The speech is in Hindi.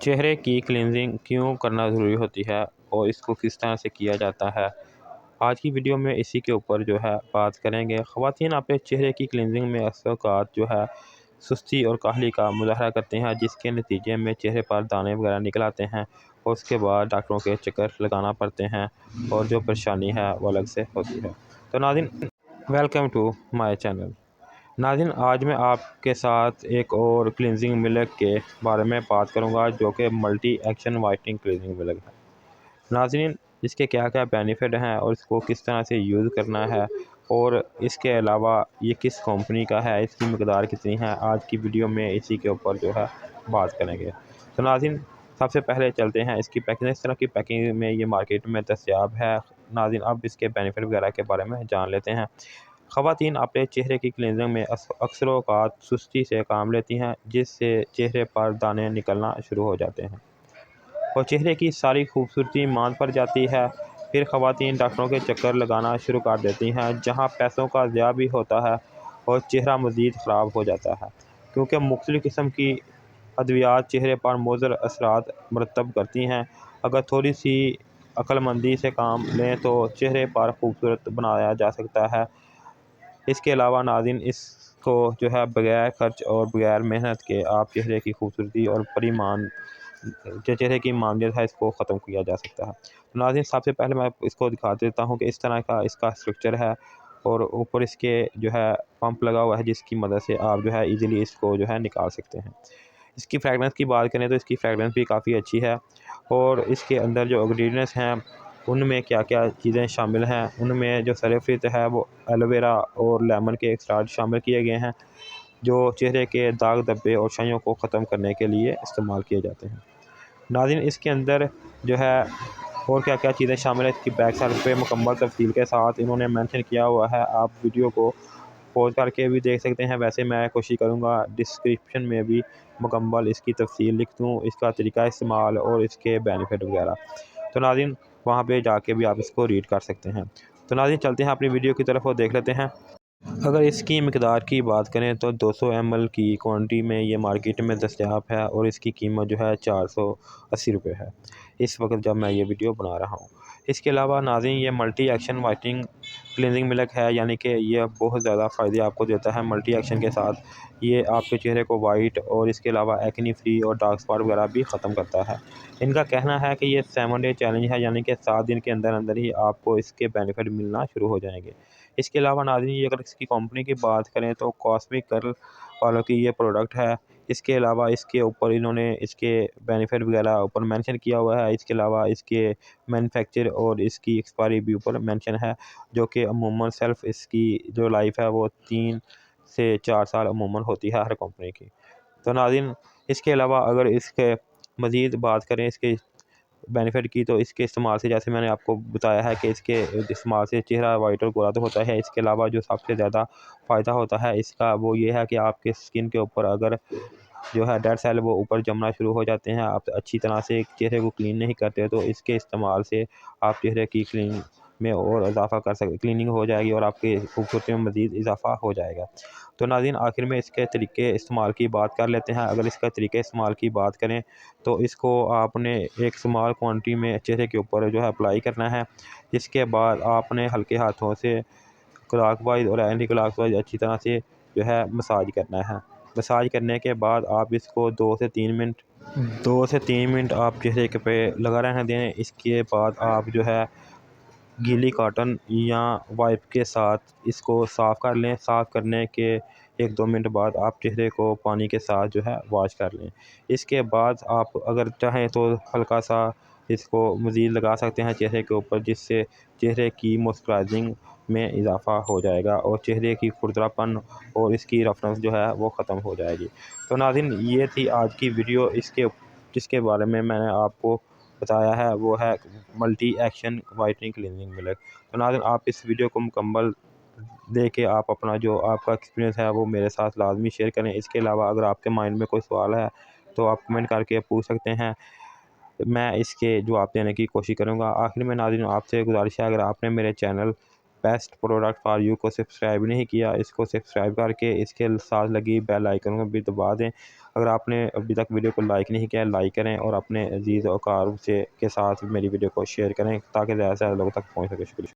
चेहरे की क्लींजिंग क्यों करना ज़रूरी होती है और इसको किस तरह से किया जाता है। आज की वीडियो में इसी के ऊपर बात करेंगे। ख़वातीन अपने चेहरे की क्लींजिंग में अक्सर औक़ात सुस्ती और काहली का मुज़ाहरा करते हैं, जिसके नतीजे में चेहरे पर दाने वगैरह निकल आते हैं और उसके बाद डॉक्टरों के चक्कर लगाना पड़ते हैं और जो परेशानी है वो अलग से होती है। तो नाज़रीन, वेलकम टू माय चैनल। नाज़रीन, आज मैं आपके साथ एक और क्लींजिंग मिल्क के बारे में बात करूंगा, जो कि multi action whitening cleansing milk है। नाज़रीन, इसके क्या क्या बेनिफिट हैं और इसको किस तरह से यूज़ करना है और इसके अलावा ये किस कंपनी का है, इसकी मकदार कितनी है, आज की वीडियो में इसी के ऊपर बात करेंगे। तो नाज़रीन, सबसे पहले चलते हैं इसकी पैकिंग। इस तरह की पैकिंग में ये मार्केट में दस्तयाब है। नाज़रीन, अब इसके बेनिफिट वगैरह के बारे में जान लेते हैं। ख़वातीन अपने चेहरे की क्लींजिंग में अक्सर औक़ात सुस्ती से काम लेती हैं, जिससे चेहरे पर दाने निकलना शुरू हो जाते हैं और चेहरे की सारी खूबसूरती मांद पड़ जाती है। फिर ख़वातीन डॉक्टरों के चक्कर लगाना शुरू कर देती हैं, जहां पैसों का ज़िया भी होता है और चेहरा मज़ीद ख़राब हो जाता है, क्योंकि मुख्तलिफ़ किस्म की अद्वियात चेहरे पर मुज़र असरात मरतब करती हैं। अगर थोड़ी सी अक्लमंदी से काम लें तो चेहरे पर खूबसूरत बनाया जा सकता है। इसके अलावा नाज़रीन, इसको बग़ैर खर्च और बग़ैर मेहनत के आप चेहरे की खूबसूरती और परिमाण जो चेहरे की मानदियत है, इसको ख़त्म किया जा सकता है। तो नाज़रीन, सबसे पहले मैं इसको दिखा देता हूँ कि इस तरह का इसका स्ट्रक्चर है और ऊपर इसके पंप लगा हुआ है, जिसकी मदद से आप ईज़िली इसको निकाल सकते हैं। इसकी फ्रेगनेंस की बात करें तो इसकी फ्रेगनेंस भी काफ़ी अच्छी है और इसके अंदर जो इंग्रेडिएंट्स हैं, उनमें क्या-क्या चीज़ें शामिल हैं, उनमें जो सरफ़रीत है वो एलोवेरा और लेमन के एक्सट्रैक्ट शामिल किए गए हैं, जो चेहरे के दाग धब्बे और छाइयों को ख़त्म करने के लिए इस्तेमाल किए जाते हैं। नाज़रीन, इसके अंदर जो है और क्या-क्या चीज़ें शामिल है, इसकी बैक साइड पे मुकम्मल तफ़सील के साथ इन्होंने मेंशन किया हुआ है। आप वीडियो को पॉज़ करके भी देख सकते हैं। वैसे मैं कोशिश करूँगा डिस्क्रिप्शन में भी मुकम्मल इसकी तफ़सील लिख दूँ, इसका तरीका इस्तेमाल और इसके बेनिफिट वगैरह। तो नाज़रीन, वहाँ पे जाके भी आप इसको रीड कर सकते हैं। तो नाज़रीन, चलते हैं अपनी वीडियो की तरफ और देख लेते हैं। अगर इसकी मकदार की बात करें तो 200 ml की क्वांटिटी में ये मार्केट में दस्तयाब है और इसकी कीमत 480 रुपये है इस वक्त जब मैं ये वीडियो बना रहा हूँ। इसके अलावा नाज़रीन, ये multi action whitening cleansing milk है, यानी कि ये बहुत ज़्यादा फ़ायदे आपको देता है। मल्टी एक्शन के साथ ये आपके चेहरे को वाइट और इसके अलावा एक्ने फ्री और डार्क स्पॉट वगैरह भी ख़त्म करता है। इनका कहना है कि ये 7 डे चैलेंज है, यानी कि 7 दिन के अंदर अंदर ही आपको इसके बेनिफिट मिलना शुरू हो जाएंगे। इसके अलावा नाज़रीन, ये अगर इसकी कंपनी की बात करें तो कॉस्मिक गर्ल वालों की ये प्रोडक्ट है। इसके अलावा इसके ऊपर इन्होंने इसके बेनिफिट वगैरह ऊपर मेंशन किया हुआ है। इसके अलावा इसके मैन्युफैक्चर और इसकी एक्सपायरी भी ऊपर मेंशन है, जो कि अमूमन सेल्फ इसकी जो लाइफ है वो 3 से 4 साल अमूमन होती है हर कंपनी की। तो नाज़रीन, इसके अलावा अगर इसके मज़ीद बात करें इसके बेनिफिट की, तो इसके इस्तेमाल से जैसे मैंने आपको बताया है कि इसके इस्तेमाल से चेहरा वाइट और गोरा तो होता है। इसके अलावा जो सबसे ज़्यादा फ़ायदा होता है इसका वो ये है कि आपके स्किन के ऊपर अगर डेड सेल वो ऊपर जमना शुरू हो जाते हैं, आप अच्छी तरह से चेहरे को क्लीन नहीं करते, तो इसके इस्तेमाल से आप चेहरे की क्लीन में और इजाफ़ा कर सकते, क्लीनिंग हो जाएगी और आपकी खूबसूरती में मज़ीद इजाफ़ा हो जाएगा। तो नाज़रीन, आखिर में इसके तरीके इस्तेमाल की बात कर लेते हैं। अगर इसका तरीके इस्तेमाल की बात करें तो इसको आपने एक स्मॉल क्वांटिटी में चेहरे के ऊपर अप्लाई करना है। इसके बाद आपने हल्के हाथों से क्लॉकवाइज और एंटी क्लॉकवाइज अच्छी तरह से मसाज करना है। मसाज करने के बाद आप इसको 2 से 3 मिनट आप चेहरे के पे लगा रहने दें। इसके बाद आप गीली कॉटन या वाइप के साथ इसको साफ़ कर लें। साफ़ करने के 1-2 मिनट बाद आप चेहरे को पानी के साथ वॉश कर लें। इसके बाद आप अगर चाहें तो हल्का सा इसको मज़ीद लगा सकते हैं चेहरे के ऊपर, जिससे चेहरे की मॉइस्चराइजिंग में इजाफ़ा हो जाएगा और चेहरे की खुरदरापन और इसकी रफनेस वो ख़त्म हो जाएगी। तो नाज़रीन, ये थी आज की वीडियो। जिसके बारे में मैंने आपको बताया है वो है multi action whitening cleansing milk. तो नाज़रीन, आप इस वीडियो को मुकम्मल देख के आप अपना जो आपका एक्सपीरियंस है वो मेरे साथ लाज़मी शेयर करें। इसके अलावा अगर आपके माइंड में कोई सवाल है तो आप कमेंट करके पूछ सकते हैं, मैं इसके जवाब देने की कोशिश करूँगा। आखिर में नाज़रीन, आपसे गुज़ारिश है, अगर आपने मेरे channel best product for you को सब्सक्राइब नहीं किया, इसको सब्सक्राइब करके इसके साथ लगी बेल आइकन को भी दबा दें। अगर आपने अभी तक वीडियो को लाइक नहीं किया, लाइक करें और अपने अजीज़ और कार से के साथ मेरी वीडियो को शेयर करें ताकि ज़्यादा से ज़्यादा लोगों तक पहुँच सके। शुक्रिया।